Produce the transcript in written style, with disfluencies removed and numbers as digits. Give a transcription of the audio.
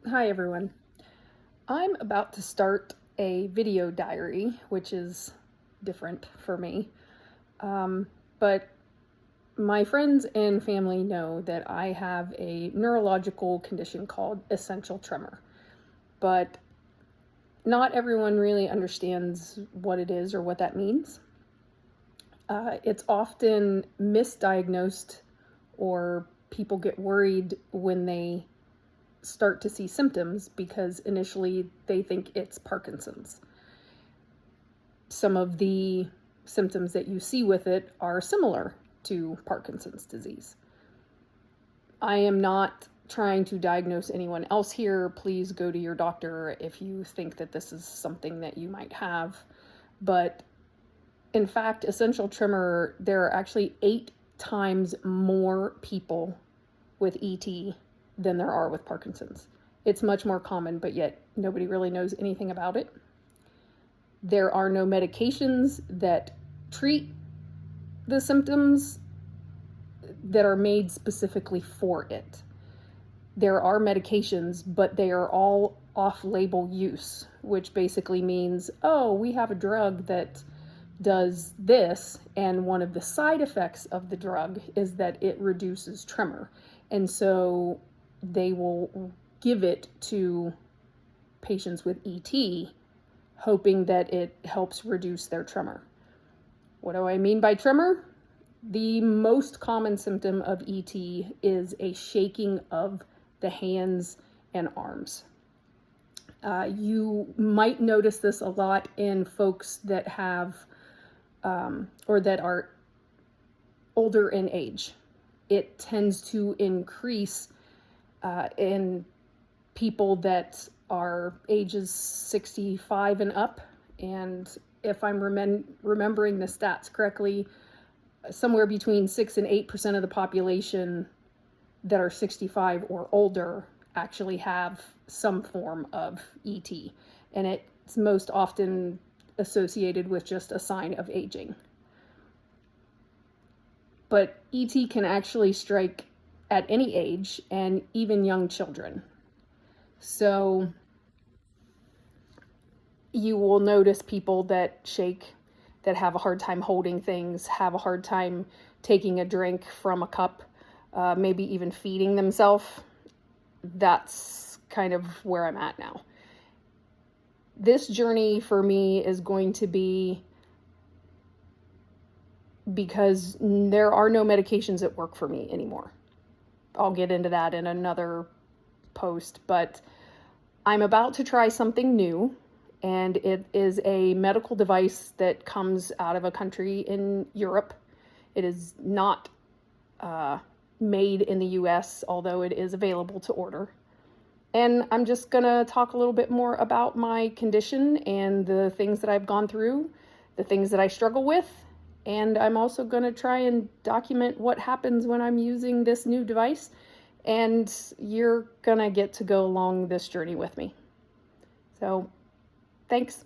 Hi everyone. I'm about to start a video diary, which is different for me. But my friends and family know that I have a neurological condition called essential tremor. But not everyone really understands what it is or what that means. It's often misdiagnosed, or people get worried when they start to see symptoms because initially they think it's Parkinson's. Some of the symptoms that you see with it are similar to Parkinson's disease. I am not trying to diagnose anyone else here. Please go to your doctor if you think that this is something that you might have. But in fact, essential tremor, there are actually 8 times more people with ET than there are with Parkinson's. It's much more common, but yet nobody really knows anything about it. There are no medications that treat the symptoms that are made specifically for it. There are medications, but they are all off-label use, which basically means, oh, we have a drug that does this, and one of the side effects of the drug is that it reduces tremor. And so they will give it to patients with ET, hoping that it helps reduce their tremor. What do I mean by tremor? The most common symptom of ET is a shaking of the hands and arms. You might notice this a lot in folks that have or that are older in age. It tends to increase in people that are ages 65 and up. And if I'm remembering the stats correctly, somewhere between 6 and 8% of the population that are 65 or older actually have some form of ET. And it's most often associated with just a sign of aging. But ET can actually strike at any age and even young children. So you will notice people that shake, that have a hard time holding things, have a hard time taking a drink from a cup, maybe even feeding themselves. That's kind of where I'm at now. This journey for me is going to be because there are no medications that work for me anymore. I'll get into that in another post, but I'm about to try something new, and it is a medical device that comes out of a country in Europe. It is not made in the US, although it is available to order. And I'm just gonna talk a little bit more about my condition and the things that I've gone through, the things that I struggle with, and I'm also gonna try and document what happens when I'm using this new device, and you're gonna get to go along this journey with me. So, thanks.